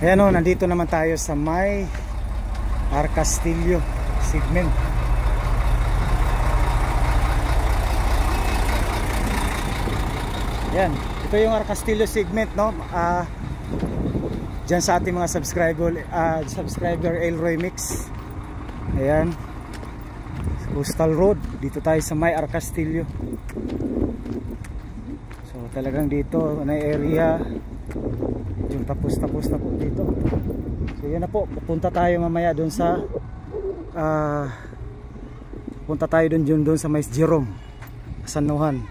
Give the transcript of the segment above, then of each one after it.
Ayan o, nandito naman tayo sa may Arcastillo segment. Ayan, ito yung Arcastillo segment, no? Diyan sa ating mga subscriber Elroy Mix. Ayan, Coastal Road, dito tayo sa may Arcastillo. So talagang dito na area yung tapos na po dito. So yan na po, punta tayo mamaya doon sa punta tayo doon sa May Jerome, Sanuhan.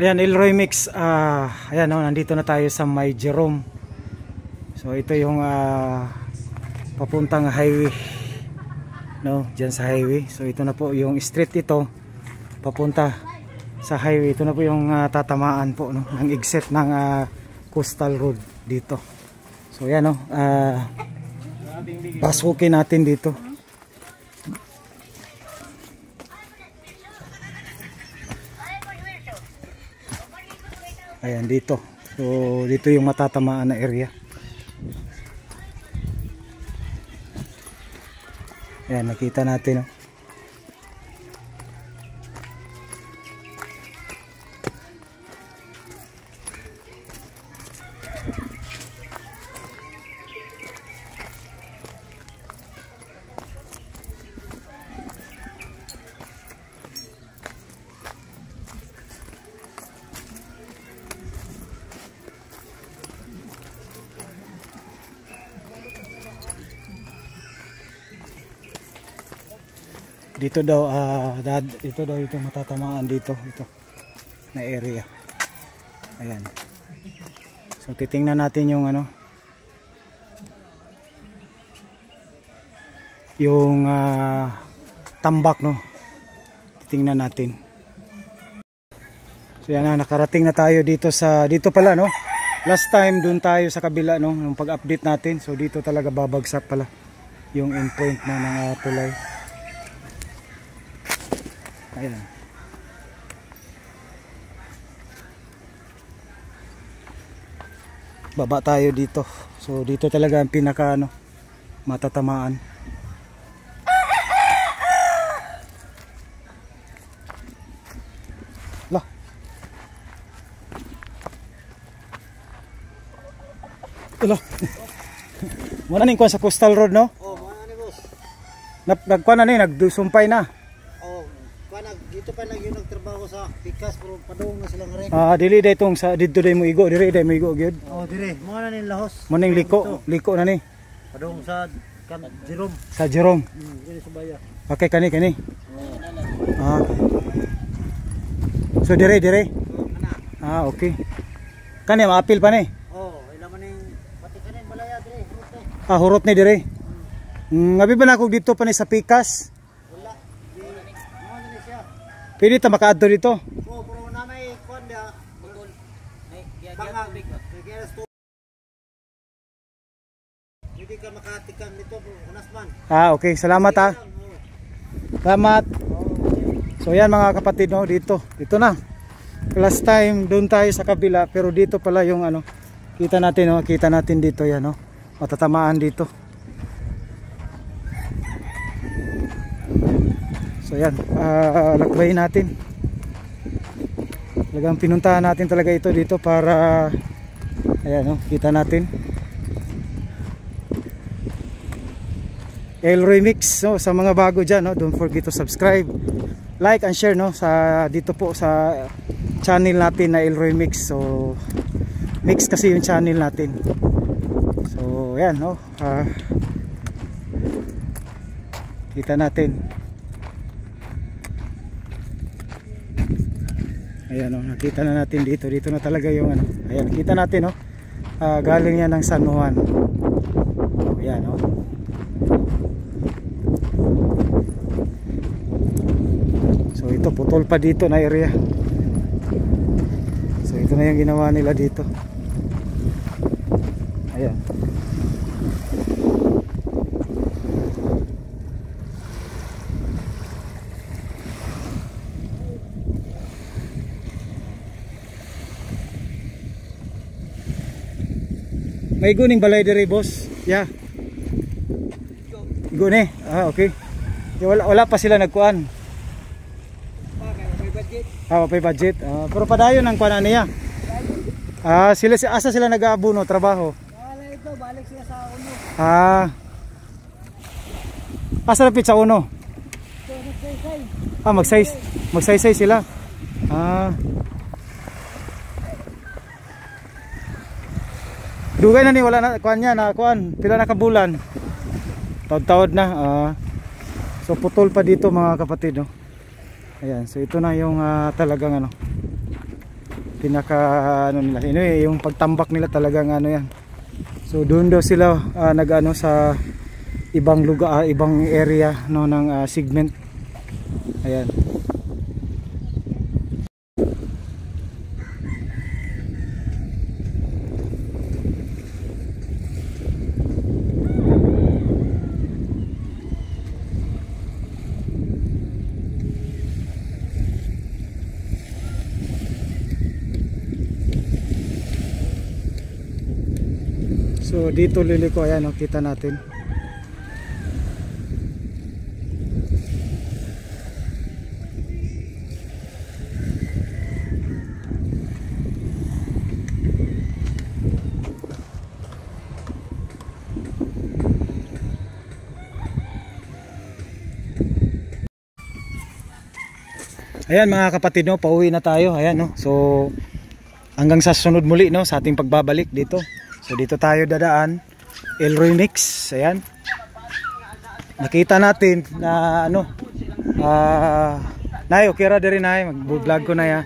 Ayan, Elroy Mix. Ayan, nandito na tayo sa May Jerome. So ito yung papuntang highway, no, dyan sa highway. So ito na po yung street, ito papunta sa highway. Ito na po yung tatamaan po, no, ng exit ng Coastal Road dito. So ayan, no, pasukin natin dito. Ayan, dito. So dito yung matatamaan na area. Ayan, nakita natin, no? Dito daw ito daw yung matatamaan dito, ito na area. Ayan. So titingnan natin yung ano, yung tambak, no. Titingnan natin. So yan na, nakarating na tayo dito sa dito pala, no. Last time doon tayo sa kabila, no, yung pag-update natin. So dito talaga babagsak pala yung endpoint ng tulay. Ayan. Baba tayo dito. So dito talaga ang pinaka matatamaan. Lah. Lah. Muna ning kuan sa Coastal Road no? Oh, mga ni boss. Nagkuan na ni, nagsumpay na. Oh, kuan dito pa lang yung nagtrabaho sa Pikas pero padung na silang rek. Dili day tong sa didto day mo igo, diri day mo igo gyud. Oh, dire. Mga na ni lahos. Mo ning liko na ni. Padung sa Jerome. Sa Jerome. Dili sa baya. Okay kani. Oh. So dire. Ana. Okay. Kani maapil pa ni. Oh, ila man ning pati kanin balaya dire. Hurot ni dire. Ngabi ba na ako dito pa ni sa Pikas? Wala. Mo na siya. Pwede ta makaadto dito. Oh, pero na may kuan dia. Butol. May giya big. Hindi ka makatikan dito, unas man. Okay, salamat ha. Salamat. So yan mga kapatid no, dito na. Last time doon tayo sa kabila, pero dito pala yung ano, kita natin dito yan no. Matatamaan dito. So yan, lakbayin natin. Talagang pinuntahan natin talaga ito dito para ayan no, kita natin. Elroy Mix no, sa mga bago diyan no, don't forget to subscribe, like and share no sa dito po sa channel natin na Elroy Mix. So mix kasi yung channel natin. So ayan no, kita natin. Ayan no, nakita na natin dito na talaga yung ano. Ayan, nakita natin no. Galing yan ng San Juan. Ayan no. So ito putol pa dito na area. So ito na yung ginawa nila dito. Ayan. May guning balay diri boss. Yeah. Gune. Okay. Wala pa sila nagkuan. May budget. Pero padayon ang kuan niya. Asa sila nag-aabuno trabaho? Wala ito, balik sila sa uno. Asa lapit sa uno? Magsaysay sila. Dugay na ni wala na kuan niya na kuan. Pila na kabulan? Taod-taod na. So putol pa dito mga kapatid no. Ayan, so ito na yung talagang ano, pinaka ano nila, yung pagtambak nila talagang ano yan. So doon daw sila nag-ano sa ibang lugar, ibang area no ng segment. Ayan. So dito liliko, ayan o, kita natin. Ayan mga kapatid no, pauwi na tayo. Ayan no. So hanggang sa sunod muli no sa ating pagbabalik dito. So dito tayo dadaan, Elroy Mix. Ayan. Nakita natin na ano, nay okay ra diri nay, mag-vlog ko na ya.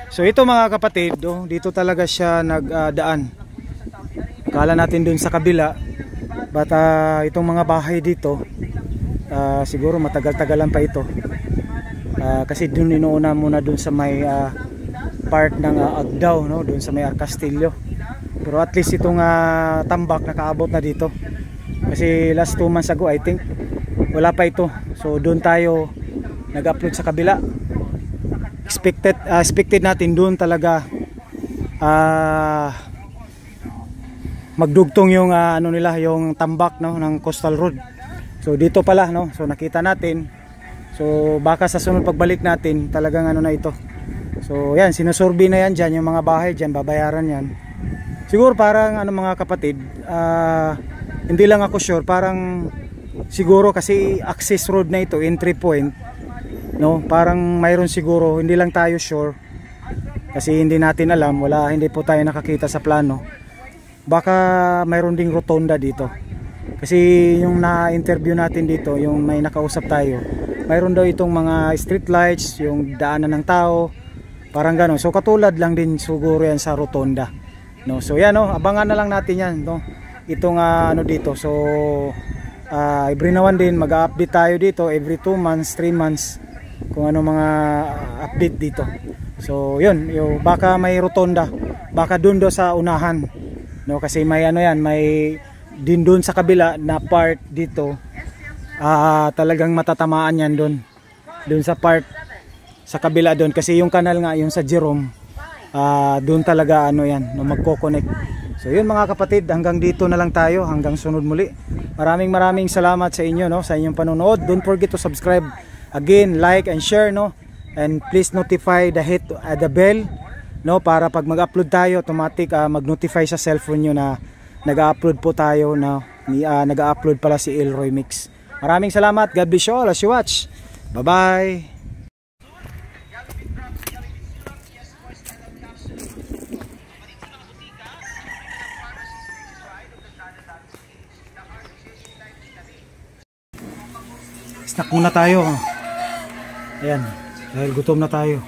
So ito mga kapatid, dito talaga siya nagdaan. Kala natin dun sa kabila, but itong mga bahay dito, siguro matagal-tagalan pa ito. Kasi dun inuuna muna dun sa may part ng Agdao, no, dun sa may Castillo. Pero at least itong tambak nakaabot na dito. Kasi last 2 months ago I think wala pa ito. So doon tayo nag-upload sa kabila. Expected natin doon talaga magdugtong yung ano nila, yung tambak no ng Coastal Road. So dito pala no. So nakita natin. So baka sa sunod pagbalik natin talagang ano na ito. So yan, sinusurvey na yan dyan, yung mga bahay dyan, babayaran yan. Siguro parang ano mga kapatid, hindi lang ako sure, parang siguro kasi access road na ito, entry point, no? Parang mayroon siguro, hindi lang tayo sure kasi hindi natin alam, hindi po tayo nakakita sa plano. Baka mayroon ding rotonda dito. Kasi yung na-interview natin dito, yung may nakausap tayo, mayroon daw itong mga street lights, yung daanan ng tao, parang gano'n. So katulad lang din siguro yan sa rotonda, no? So yan, no, abangan na lang natin yan, no? Itong ano dito. So every now and then mag-update tayo dito, every 2 months, 3 months, kung ano mga update dito. So yun, baka may rotonda, baka dun do sa unahan, no? Kasi may ano yan, may din dun sa kabila na part dito, talagang matatamaan yan dun sa part sa kabila dun, kasi yung kanal nga, yung sa Jerome, dun talaga ano yan, no, magko-connect. So yun mga kapatid, hanggang dito na lang tayo, hanggang sunod muli. Maraming salamat sa inyo, no, sa inyong panonood. Don't forget to subscribe, again, like and share, no, and please notify the bell, no, para pag mag-upload tayo, automatic mag-notify sa cellphone nyo na nag-upload po tayo, na nag-upload pala si Elroy Mix. Maraming salamat. God bless you all as you watch. Bye bye. Snack muna tayo. Ayan, dahil gutom na tayo.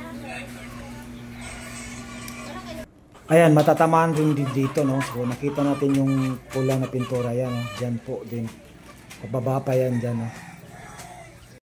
Ayan, matatamaan rin dito, no? So nakita natin yung pula na pintura yan, no? Diyan po din. Pababa pa yan dyan, no?